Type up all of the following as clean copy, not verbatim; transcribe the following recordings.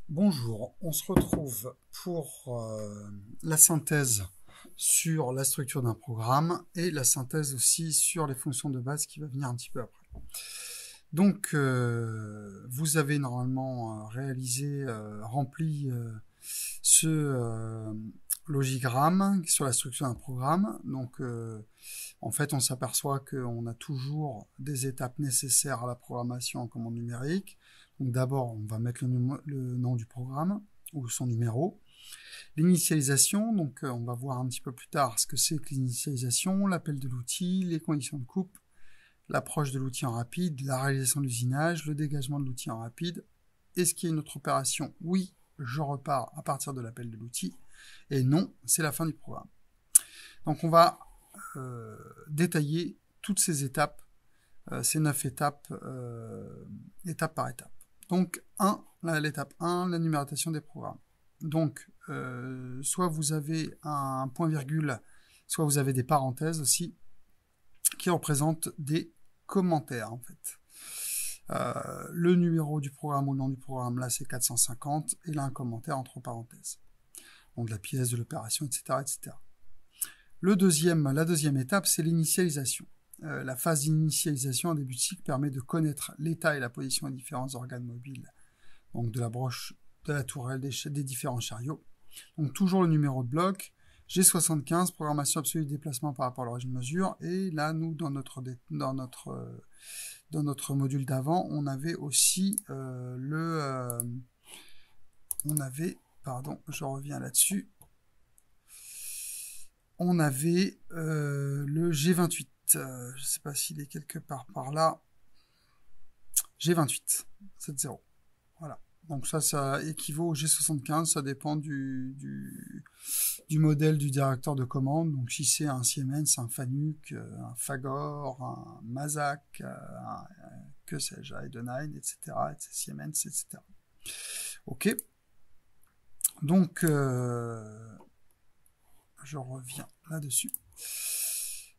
Bonjour, on se retrouve pour la synthèse sur la structure d'un programme et la synthèse aussi sur les fonctions de base qui va venir un petit peu après. Donc, vous avez normalement rempli ce logigramme sur la structure d'un programme. Donc, en fait, on s'aperçoit qu'on a toujours des étapes nécessaires à la programmation en commande numérique. Donc d'abord, on va mettre le nom du programme ou son numéro. L'initialisation, donc on va voir un petit peu plus tard ce que c'est que l'initialisation, l'appel de l'outil, les conditions de coupe, l'approche de l'outil en rapide, la réalisation de l'usinage, le dégagement de l'outil en rapide. Est-ce qu'il y a une autre opération? Oui, je repars à partir de l'appel de l'outil. Et non, c'est la fin du programme. Donc on va détailler toutes ces étapes, ces 9 étapes, étape par étape. Donc, l'étape 1, la numérotation des programmes. Donc, soit vous avez un point-virgule, soit vous avez des parenthèses aussi, qui représentent des commentaires, en fait. Le numéro du programme ou le nom du programme, là, c'est 450, et là, un commentaire entre parenthèses. Donc, de la pièce, de l'opération, etc., etc. La deuxième étape, c'est l'initialisation. La phase d'initialisation en début de cycle permet de connaître l'état et la position des différents organes mobiles, donc de la broche, de la tourelle, des différents chariots. Donc toujours le numéro de bloc, G75, programmation absolue de déplacement par rapport à l'origine mesure, et là, nous, dans notre module d'avant, on avait aussi je reviens là-dessus, on avait le G28. Je ne sais pas s'il est quelque part par là. G28, 7.0. Voilà. Donc ça équivaut au G75, ça dépend du modèle du directeur de commande. Donc si c'est un Siemens, un Fanuc, un Fagor, un Mazak, que sais-je, Heidenhain, etc., Siemens, etc. Ok. Donc je reviens là-dessus.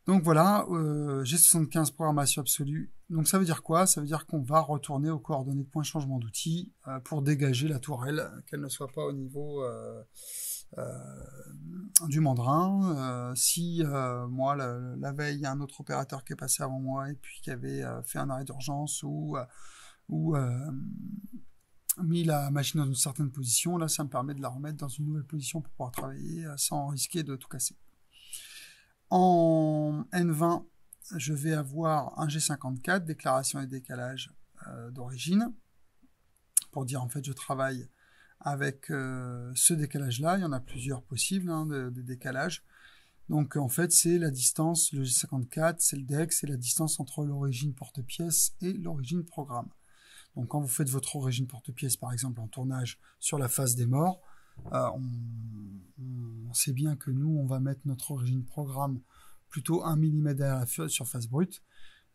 Donc voilà, G75 programmation absolue. Donc ça veut dire quoi? Ça veut dire qu'on va retourner aux coordonnées de point changement d'outil pour dégager la tourelle, qu'elle ne soit pas au niveau du mandrin. Si moi, la veille, il y a un autre opérateur qui est passé avant moi et puis qui avait fait un arrêt d'urgence ou mis la machine dans une certaine position, là ça me permet de la remettre dans une nouvelle position pour pouvoir travailler sans risquer de tout casser. En N20, je vais avoir un G54, déclaration et décalage d'origine, pour dire en fait je travaille avec ce décalage-là. Il y en a plusieurs possibles, des décalages. Donc en fait c'est la distance, le G54, c'est le DEC, c'est la distance entre l'origine porte-pièce et l'origine programme. Donc quand vous faites votre origine porte-pièce par exemple en tournage sur la phase des morts, on sait bien que nous, on va mettre notre origine programme plutôt 1 mm derrière la surface brute.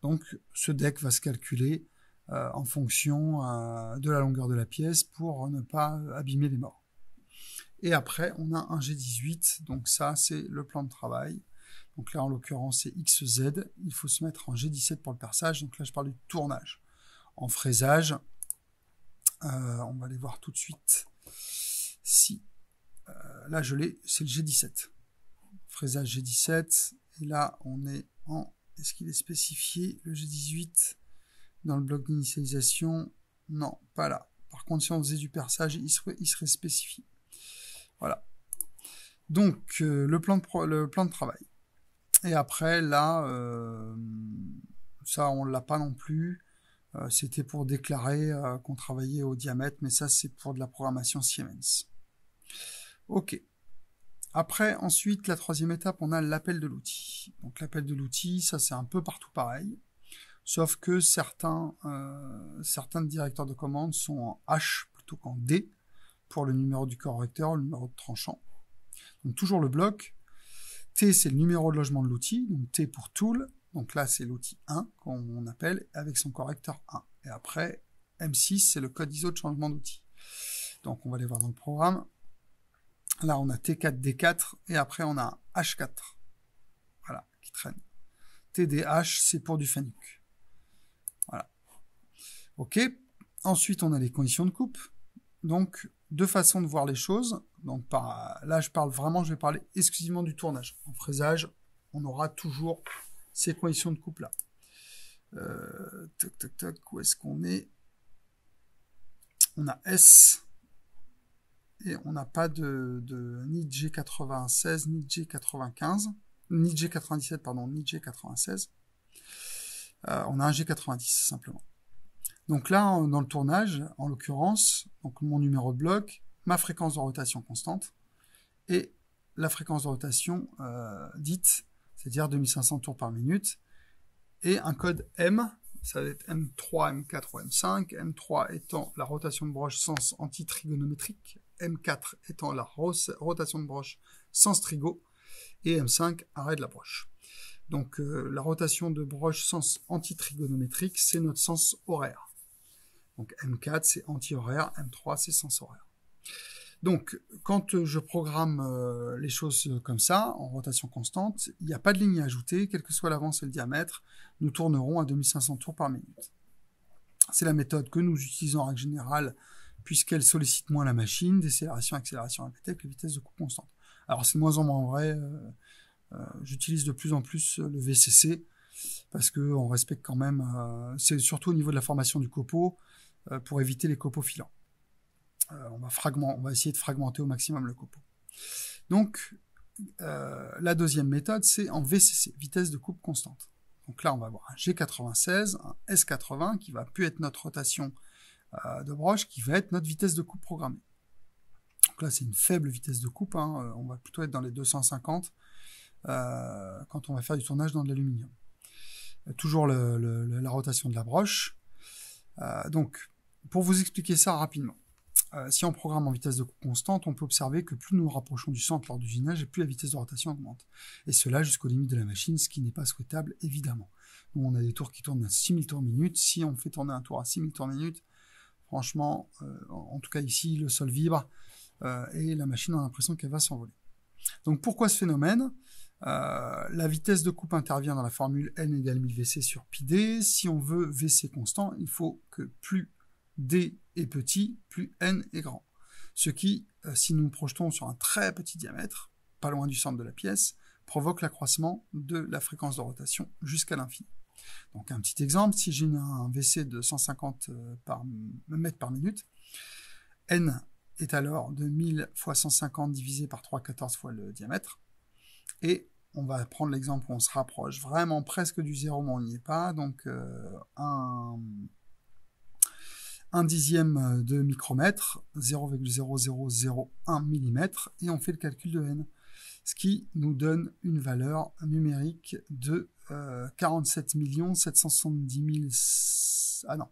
Donc, ce deck va se calculer en fonction de la longueur de la pièce pour ne pas abîmer les morts. Et après, on a un G18. Donc ça, c'est le plan de travail. Donc là, en l'occurrence, c'est XZ. Il faut se mettre en G17 pour le perçage. Donc là, je parle du tournage. En fraisage, on va aller voir tout de suite si là je l'ai, c'est le G17. Fraisage G17, et là on est en, est-ce qu'il est spécifié le G18 dans le bloc d'initialisation? Non, pas là. Par contre, si on faisait du perçage, il serait spécifié. Voilà. Donc le plan de travail. Et après là, ça on l'a pas non plus. C'était pour déclarer qu'on travaillait au diamètre, mais ça c'est pour de la programmation Siemens. Ok. Après, ensuite, la troisième étape, on a l'appel de l'outil. Donc l'appel de l'outil, ça c'est un peu partout pareil, sauf que certains directeurs de commande sont en H plutôt qu'en D pour le numéro du correcteur, le numéro de tranchant. Donc toujours le bloc. T, c'est le numéro de logement de l'outil, donc T pour tool. Donc là, c'est l'outil 1 qu'on appelle avec son correcteur 1. Et après, M6, c'est le code ISO de changement d'outil. Donc on va aller voir dans le programme. Là, on a T4, D4, et après, on a H4. Voilà, qui traîne. TDH, c'est pour du Fanuc. Voilà. OK. Ensuite, on a les conditions de coupe. donc deux façons de voir les choses. Donc là, je vais parler exclusivement du tournage. En fraisage, on aura toujours ces conditions de coupe là. Où est-ce qu'on est? On a S et on n'a pas ni G96 ni G95, ni G97 pardon, ni G96. On a un G90 simplement. Donc là, dans le tournage, en l'occurrence, donc mon numéro de bloc, ma fréquence de rotation constante et la fréquence de rotation dite, c'est-à-dire 2500 tours par minute, et un code M, ça va être M3, M4 ou M5, M3 étant la rotation de broche sens anti-trigonométrique, M4 étant la rotation de broche sens trigo, et M5 arrêt de la broche. Donc la rotation de broche sens anti-trigonométrique, c'est notre sens horaire. Donc M4 c'est anti-horaire, M3 c'est sens horaire. Donc quand je programme les choses comme ça, en rotation constante, il n'y a pas de ligne à ajouter, quelle que soit l'avance et le diamètre, nous tournerons à 2500 tours par minute. C'est la méthode que nous utilisons en règle générale, puisqu'elle sollicite moins la machine, décélération, accélération répétée avec les vitesses de coupe constante. Alors c'est de moins en moins vrai, j'utilise de plus en plus le VCC, parce qu'on respecte quand même, c'est surtout au niveau de la formation du copeau, pour éviter les copeaux filants. On va essayer de fragmenter au maximum le copeau. Donc, la deuxième méthode, c'est en VCC, vitesse de coupe constante. Donc là, on va avoir un G96, un S80, qui va plus être notre rotation de broche, qui va être notre vitesse de coupe programmée. Donc là, c'est une faible vitesse de coupe, hein, on va plutôt être dans les 250 quand on va faire du tournage dans de l'aluminium. Toujours la rotation de la broche. Donc, pour vous expliquer ça rapidement, si on programme en vitesse de coupe constante, on peut observer que plus nous nous rapprochons du centre lors d'usinage, et plus la vitesse de rotation augmente. Et cela jusqu'aux limites de la machine, ce qui n'est pas souhaitable, évidemment. Nous, on a des tours qui tournent à 6000 tours minute. Si on fait tourner un tour à 6000 tours minute, franchement, en tout cas ici, le sol vibre, et la machine a l'impression qu'elle va s'envoler. Donc pourquoi ce phénomène? La vitesse de coupe intervient dans la formule N égale 1000 VC sur pi D. Si on veut VC constant, il faut que plus D est petit, plus N est grand. Ce qui, si nous nous projetons sur un très petit diamètre, pas loin du centre de la pièce, provoque l'accroissement de la fréquence de rotation jusqu'à l'infini. Donc un petit exemple, si j'ai un VC de 150 mètres par minute, N est alors de 1000 fois 150 divisé par 3, 14 fois le diamètre, et on va prendre l'exemple où on se rapproche vraiment presque du zéro, mais on n'y est pas, donc un dixième de micromètre, 0,0001 mm, et on fait le calcul de N, ce qui nous donne une valeur numérique de 47 770 000, ah non,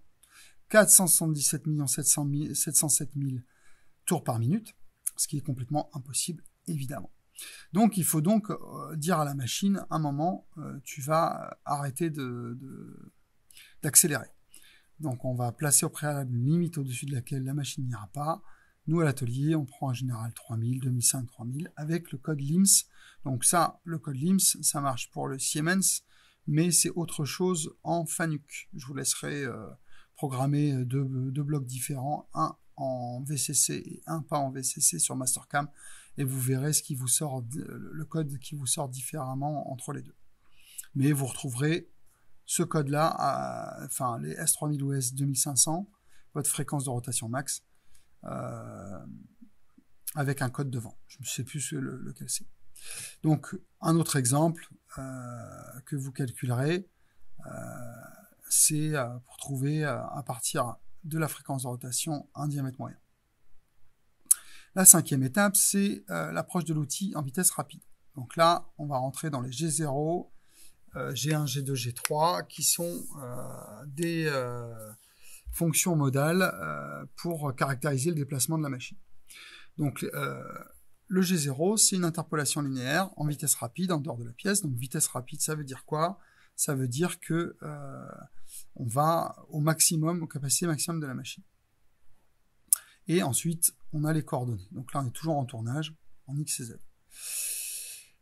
477 707 000 tours par minute, ce qui est complètement impossible, évidemment. Donc il faut donc dire à la machine, un moment, tu vas arrêter d'accélérer. Donc on va placer au préalable une limite au-dessus de laquelle la machine n'ira pas. Nous à l'atelier, on prend en général 3000, 2005, 3000 avec le code LIMS. Donc ça, le code LIMS, ça marche pour le Siemens, mais c'est autre chose en FANUC. Je vous laisserai programmer deux blocs différents, un en VCC et un pas en VCC sur Mastercam, et vous verrez ce qui vous sort, le code qui vous sort différemment entre les deux. Mais vous retrouverez ce code-là, enfin les S3000 ou S2500, votre fréquence de rotation max, avec un code devant. Je ne sais plus lequel c'est. Donc un autre exemple que vous calculerez, c'est pour trouver à partir de la fréquence de rotation un diamètre moyen. La cinquième étape, c'est l'approche de l'outil en vitesse rapide. Donc là, on va rentrer dans les G0, G1, G2, G3, qui sont des fonctions modales pour caractériser le déplacement de la machine. Donc le G0, c'est une interpolation linéaire en vitesse rapide en dehors de la pièce. Donc vitesse rapide, ça veut dire quoi? Ça veut dire que on va au maximum, aux capacités maximum de la machine. Et ensuite, on a les coordonnées. Donc là, on est toujours en tournage, en X et Z.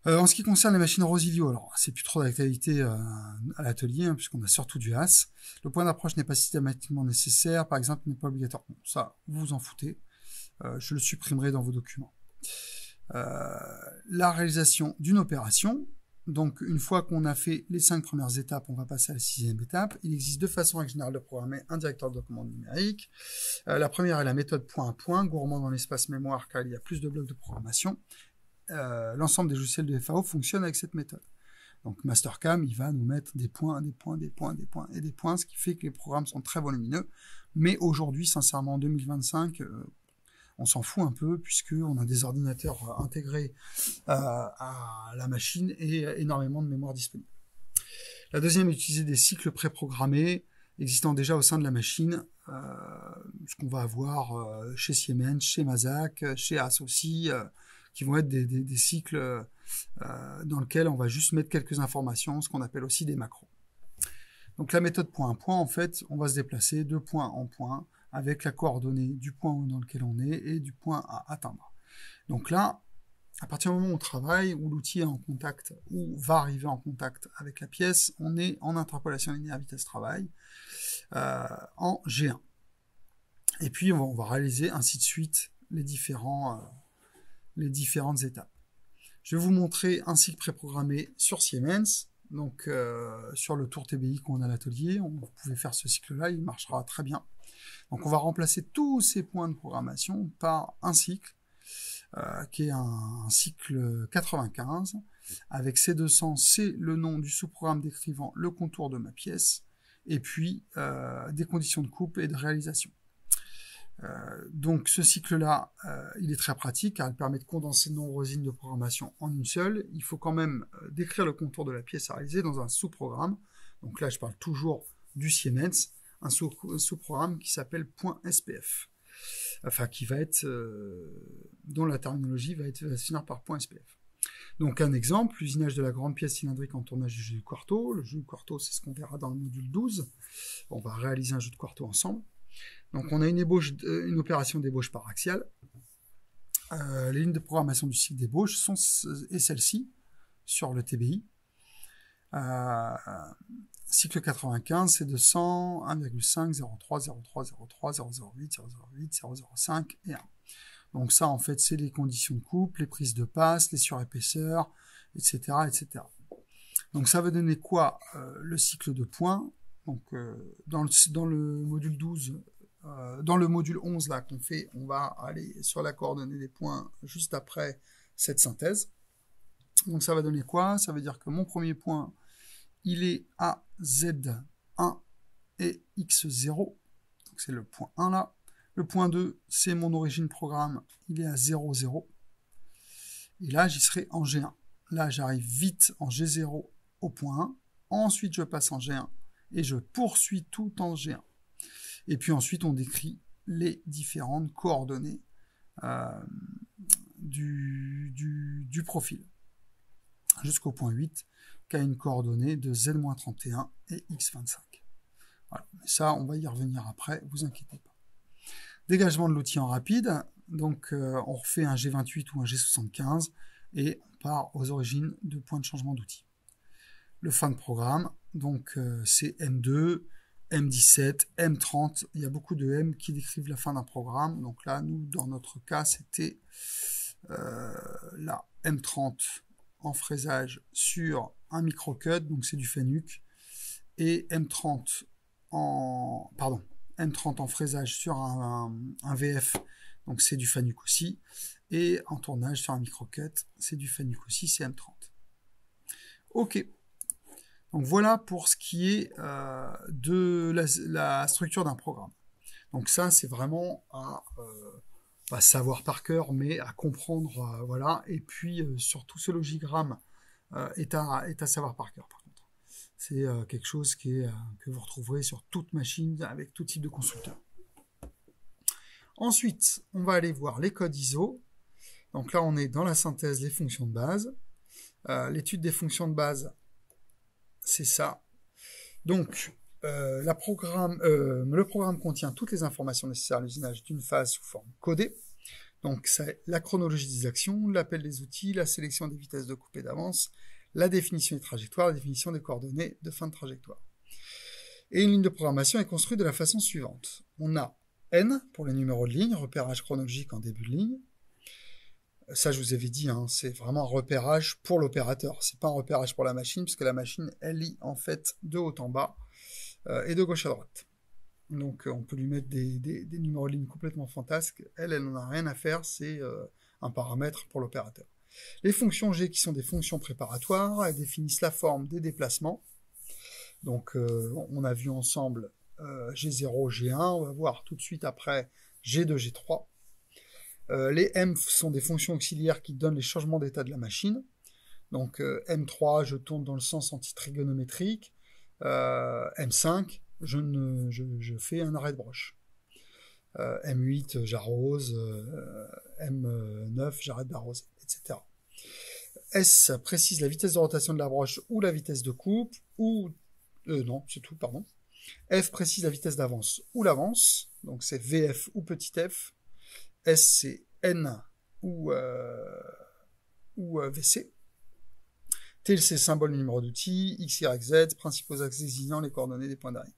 En ce qui concerne les machines Rosilio, alors c'est plus trop d'actualité à l'atelier, hein, puisqu'on a surtout du AS. Le point d'approche n'est pas systématiquement nécessaire, par exemple, n'est pas obligatoire. Bon, ça, vous vous en foutez. je le supprimerai dans vos documents. La réalisation d'une opération. Donc, une fois qu'on a fait les 5 premières étapes, on va passer à la 6e étape. Il existe 2 façons générales de programmer un directeur de commande numérique. La première est la méthode point à point, gourmand dans l'espace mémoire car il y a plus de blocs de programmation. L'ensemble des logiciels de FAO fonctionne avec cette méthode. Donc, Mastercam, il va nous mettre des points, des points, des points, des points et des points, ce qui fait que les programmes sont très volumineux. Mais aujourd'hui, sincèrement, en 2025, on s'en fout un peu puisqu'on a des ordinateurs intégrés à la machine et énormément de mémoire disponible. La deuxième est d'utiliser des cycles préprogrammés existant déjà au sein de la machine, ce qu'on va avoir chez Siemens, chez Mazak, chez AS aussi, qui vont être des cycles dans lesquels on va juste mettre quelques informations, ce qu'on appelle aussi des macros. Donc la méthode point à point, en fait, on va se déplacer de point en point avec la coordonnée du point dans lequel on est et du point à atteindre. Donc là, à partir du moment où on travaille, où l'outil est en contact, ou va arriver en contact avec la pièce, on est en interpolation linéaire vitesse travail en G1. Et puis on va réaliser ainsi de suite les différentes étapes. Je vais vous montrer un cycle préprogrammé sur Siemens. Donc sur le tour TBI qu'on a à l'atelier, vous pouvez faire ce cycle-là, il marchera très bien. Donc on va remplacer tous ces points de programmation par un cycle qui est un cycle 95 avec C200, c'est le nom du sous-programme décrivant le contour de ma pièce et puis des conditions de coupe et de réalisation. Donc ce cycle-là, il est très pratique car il permet de condenser de nombreuses lignes de programmation en une seule. Il faut quand même décrire le contour de la pièce à réaliser dans un sous-programme. Donc là, je parle toujours du Siemens, un sous-programme qui s'appelle .spf. Enfin, qui va être, dont la terminologie va se finir par .spf. Donc un exemple, l'usinage de la grande pièce cylindrique en tournage du jeu du quarto. Le jeu du quarto, c'est ce qu'on verra dans le module 12. On va réaliser un jeu de quarto ensemble. Donc on a une opération d'ébauche par axial. Les lignes de programmation du cycle d'ébauche sont celles-ci sur le TBI. Cycle 95, c'est 200, 1,5, 0,3, 0,3, 0,3, 0,08, 0,08, 0,05 et 1. Donc ça, en fait, c'est les conditions de coupe, les prises de passe, les surépaisseurs, etc., etc. Donc ça va donner quoi le cycle de points. Donc dans le module 12, dans le module 11 là qu'on fait, on va aller sur la coordonnée des points juste après cette synthèse. Donc ça va donner quoi? Ça veut dire que mon premier point, il est à Z1 et X0. Donc c'est le point 1 là. Le point 2, c'est mon origine programme, il est à 0, 0. Et là, j'y serai en G1. Là, j'arrive vite en G0 au point 1. Ensuite, je passe en G1 et je poursuis tout en G1. Et puis ensuite, on décrit les différentes coordonnées du profil. Jusqu'au point 8, qui a une coordonnée de Z-31 et X25. Voilà. Mais ça, on va y revenir après, vous inquiétez pas. Dégagement de l'outil en rapide. Donc, on refait un G28 ou un G75 et on part aux origines de points de changement d'outil. Le fin de programme, donc c'est M2, M17, M30. Il y a beaucoup de M qui décrivent la fin d'un programme. Donc là, nous, dans notre cas, c'était la M30 en fraisage sur un microcut, donc c'est du FANUC, et M30 en fraisage sur un VF, donc c'est du FANUC aussi, et en tournage sur un microcut, c'est du FANUC aussi, c'est M30. Ok. Donc voilà pour ce qui est de la structure d'un programme. Donc ça, c'est vraiment à pas savoir par cœur, mais à comprendre, voilà. Et puis surtout ce logigramme est à savoir par cœur. Par contre, c'est quelque chose que vous retrouverez sur toute machine avec tout type de constructeur. Ensuite, on va aller voir les codes ISO. Donc là, on est dans la synthèse, les fonctions de base. L'étude des fonctions de base, c'est ça. Donc, le programme contient toutes les informations nécessaires à l'usinage d'une phase sous forme codée. Donc, c'est la chronologie des actions, l'appel des outils, la sélection des vitesses de coupe et d'avance, la définition des trajectoires, la définition des coordonnées de fin de trajectoire. Et une ligne de programmation est construite de la façon suivante. On a N pour les numéros de ligne, repérage chronologique en début de ligne. Ça, je vous avais dit, hein, c'est vraiment un repérage pour l'opérateur. C'est pas un repérage pour la machine, puisque la machine, elle lit en fait de haut en bas et de gauche à droite. Donc, on peut lui mettre des numéros de ligne complètement fantasques. Elle n'en a rien à faire, c'est un paramètre pour l'opérateur. Les fonctions G, qui sont des fonctions préparatoires, elles définissent la forme des déplacements. Donc, on a vu ensemble G0, G1, on va voir tout de suite après G2, G3. Les M sont des fonctions auxiliaires qui donnent les changements d'état de la machine. Donc M3, je tourne dans le sens antitrigonométrique. M5, je fais un arrêt de broche. M8, j'arrose. M9, j'arrête d'arroser, etc. S précise la vitesse de rotation de la broche ou la vitesse de coupe, ou... non, c'est tout, pardon. F précise la vitesse d'avance ou l'avance, donc c'est VF ou petit f. S, c'est N ou VC. T, c'est symbole numéro d'outil. X, Y, Z, principaux axes désignant les coordonnées des points d'arrivée.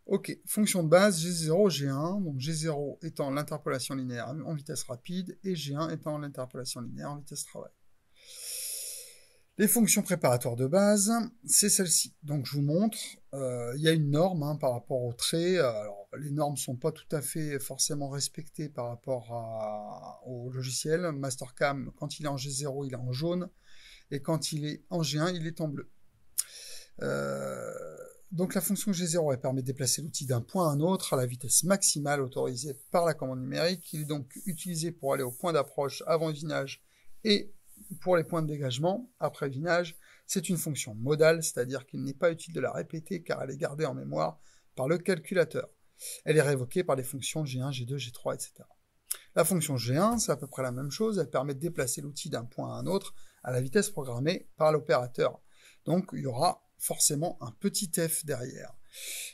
Ok, fonction de base, G0, G1. Donc G0 étant l'interpolation linéaire en vitesse rapide et G1 étant l'interpolation linéaire en vitesse travail. Les fonctions préparatoires de base, c'est celle-ci. Donc je vous montre, il y a une norme hein, par rapport aux traits. Alors, les normes ne sont pas tout à fait forcément respectées par rapport au logiciel. Mastercam, quand il est en G0, il est en jaune. Et quand il est en G1, il est en bleu. Donc la fonction G0, elle permet de déplacer l'outil d'un point à un autre à la vitesse maximale autorisée par la commande numérique. Il est donc utilisé pour aller au point d'approche avant le vinage et pour les points de dégagement après le vinage. C'est une fonction modale, c'est-à-dire qu'il n'est pas utile de la répéter car elle est gardée en mémoire par le calculateur. Elle est révoquée par les fonctions G1, G2, G3, etc. La fonction G1, c'est à peu près la même chose, elle permet de déplacer l'outil d'un point à un autre à la vitesse programmée par l'opérateur. Donc il y aura forcément un petit f derrière.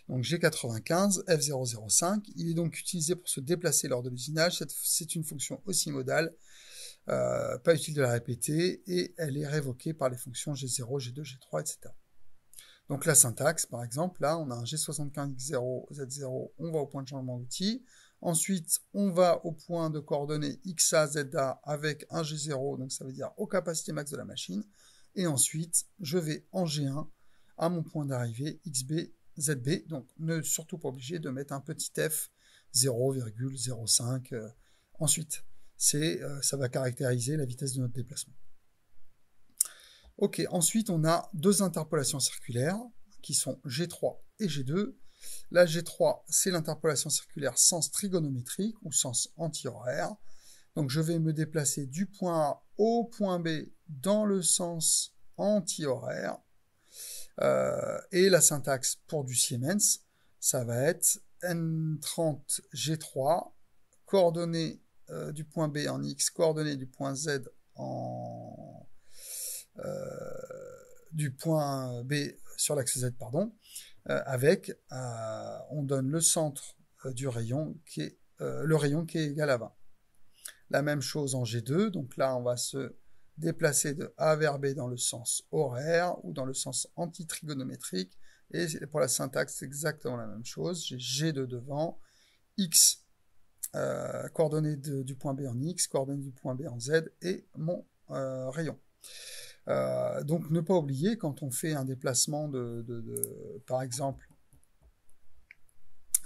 Donc G95, F005, il est donc utilisé pour se déplacer lors de l'usinage, c'est une fonction aussi modale, pas utile de la répéter, et elle est révoquée par les fonctions G0, G2, G3, etc. Donc la syntaxe, par exemple, là on a un G75X0, Z0, on va au point de changement d'outil, ensuite on va au point de coordonnées XA, ZA avec un G0, donc ça veut dire aux capacités max de la machine, et ensuite je vais en G1 à mon point d'arrivée XB, ZB, donc ne surtout pas obligé de mettre un petit f 0,05 ensuite. Ça va caractériser la vitesse de notre déplacement. Ok, ensuite on a deux interpolations circulaires qui sont G3 et G2. La G3, c'est l'interpolation circulaire sens trigonométrique ou sens anti-horaire. Donc je vais me déplacer du point A au point B dans le sens anti-horaire. Et la syntaxe pour du Siemens, ça va être N30 G3, coordonnées du point B en X, coordonnées du point Z en du point B sur l'axe Z, pardon, avec on donne le centre du rayon qui est le rayon qui est égal à 20. La même chose en G2, donc là on va se déplacer de A vers B dans le sens horaire ou dans le sens antitrigonométrique, et pour la syntaxe c'est exactement la même chose, j'ai G2 devant, X, coordonnées du point B en X, coordonnées du point B en Z, et mon rayon. Donc ne pas oublier, quand on fait un déplacement par exemple,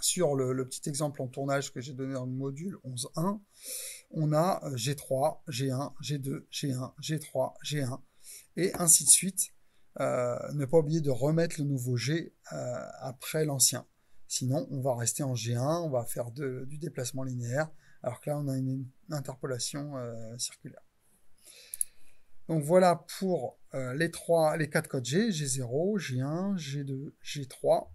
sur le petit exemple en tournage que j'ai donné dans le module 11.1, on a G3, G1, G2, G1, G3, G1, et ainsi de suite. Ne pas oublier de remettre le nouveau G après l'ancien. Sinon, on va rester en G1, on va faire du déplacement linéaire, alors que là, on a une interpolation circulaire. Donc voilà pour les 4 codes G, G0, G1, G2, G3.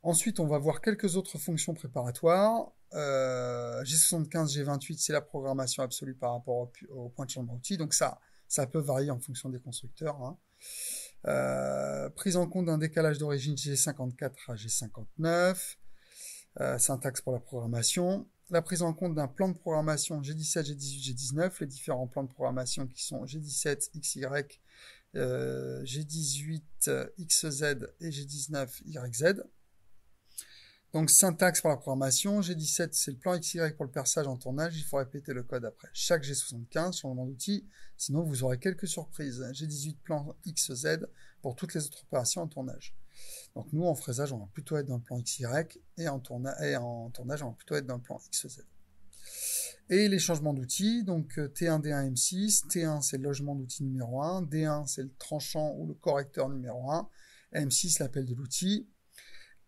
Ensuite, on va voir quelques autres fonctions préparatoires. G75, G28, c'est la programmation absolue par rapport au point de changement d'outil. Donc ça peut varier en fonction des constructeurs. Hein. Prise en compte d'un décalage d'origine G54 à G59. Syntaxe pour la programmation. La prise en compte d'un plan de programmation G17, G18, G19. Les différents plans de programmation qui sont G17, XY, G18, XZ et G19, YZ. Donc, syntaxe pour la programmation. G17, c'est le plan XY pour le perçage en tournage. Il faut répéter le code après chaque G75, changement d'outil. Sinon, vous aurez quelques surprises. G18, plan XZ pour toutes les autres opérations en tournage. Donc, nous, en fraisage, on va plutôt être dans le plan XY et en tournage, on va plutôt être dans le plan XZ. Et les changements d'outils, donc T1, D1, M6. T1, c'est le logement d'outil numéro 1. D1, c'est le tranchant ou le correcteur numéro 1. M6, l'appel de l'outil.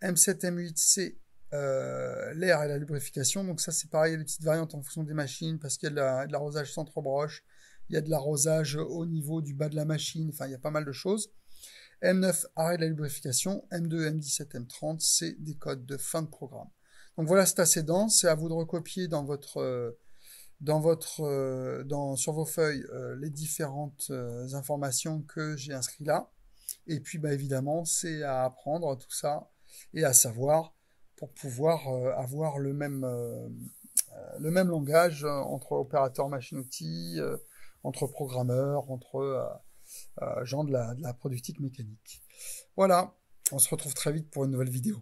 M7, M8, c'est l'air et la lubrification. Donc ça, c'est pareil, il y a des petites variantes en fonction des machines, parce qu'il y a de l'arrosage centre-broche, il y a de l'arrosage au niveau du bas de la machine, enfin, il y a pas mal de choses. M9, arrêt de la lubrification. M2, M17, M30, c'est des codes de fin de programme. Donc voilà, c'est assez dense. C'est à vous de recopier sur vos feuilles les différentes informations que j'ai inscrites là. Et puis, bah, évidemment, c'est à apprendre tout ça et à savoir pour pouvoir avoir le même langage entre opérateurs machine-outil, entre programmeurs, entre gens de la productique mécanique. Voilà, on se retrouve très vite pour une nouvelle vidéo.